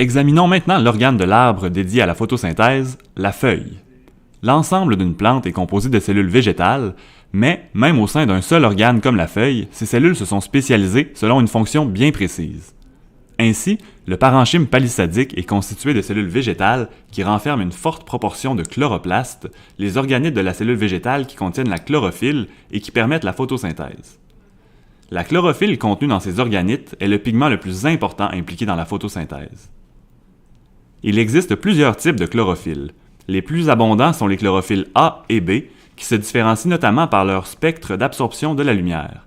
Examinons maintenant l'organe de l'arbre dédié à la photosynthèse, la feuille. L'ensemble d'une plante est composé de cellules végétales, mais même au sein d'un seul organe comme la feuille, ces cellules se sont spécialisées selon une fonction bien précise. Ainsi, le parenchyme palissadique est constitué de cellules végétales qui renferment une forte proportion de chloroplastes, les organites de la cellule végétale qui contiennent la chlorophylle et qui permettent la photosynthèse. La chlorophylle contenue dans ces organites est le pigment le plus important impliqué dans la photosynthèse. Il existe plusieurs types de chlorophylle. Les plus abondants sont les chlorophylles A et B, qui se différencient notamment par leur spectre d'absorption de la lumière.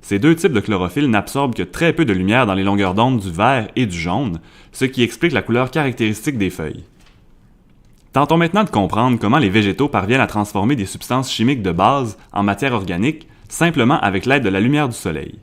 Ces deux types de chlorophylle n'absorbent que très peu de lumière dans les longueurs d'onde du vert et du jaune, ce qui explique la couleur caractéristique des feuilles. Tentons maintenant de comprendre comment les végétaux parviennent à transformer des substances chimiques de base en matière organique simplement avec l'aide de la lumière du soleil.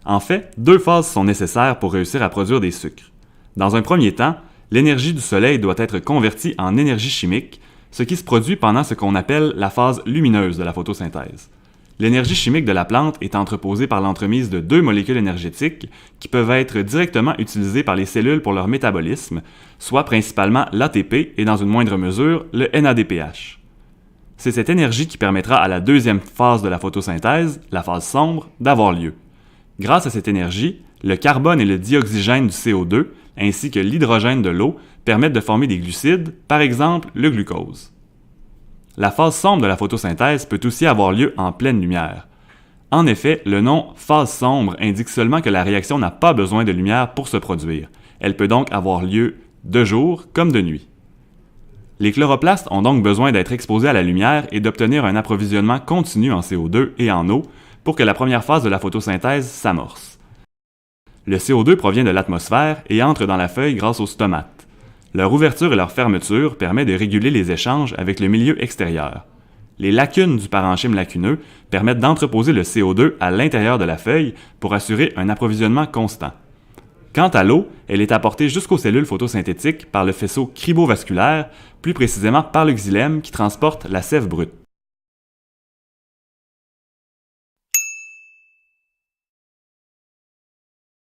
En fait, deux phases sont nécessaires pour réussir à produire des sucres. Dans un premier temps, l'énergie du soleil doit être convertie en énergie chimique, ce qui se produit pendant ce qu'on appelle la phase lumineuse de la photosynthèse. L'énergie chimique de la plante est entreposée par l'entremise de deux molécules énergétiques qui peuvent être directement utilisées par les cellules pour leur métabolisme, soit principalement l'ATP et dans une moindre mesure le NADPH. C'est cette énergie qui permettra à la deuxième phase de la photosynthèse, la phase sombre, d'avoir lieu. Grâce à cette énergie, le carbone et le dioxygène du CO2, ainsi que l'hydrogène de l'eau, permettent de former des glucides, par exemple le glucose. La phase sombre de la photosynthèse peut aussi avoir lieu en pleine lumière. En effet, le nom « phase sombre » indique seulement que la réaction n'a pas besoin de lumière pour se produire. Elle peut donc avoir lieu de jour comme de nuit. Les chloroplastes ont donc besoin d'être exposés à la lumière et d'obtenir un approvisionnement continu en CO2 et en eau pour que la première phase de la photosynthèse s'amorce. Le CO2 provient de l'atmosphère et entre dans la feuille grâce aux stomates. Leur ouverture et leur fermeture permettent de réguler les échanges avec le milieu extérieur. Les lacunes du parenchyme lacuneux permettent d'entreposer le CO2 à l'intérieur de la feuille pour assurer un approvisionnement constant. Quant à l'eau, elle est apportée jusqu'aux cellules photosynthétiques par le faisceau cribovasculaire, plus précisément par le xylème qui transporte la sève brute.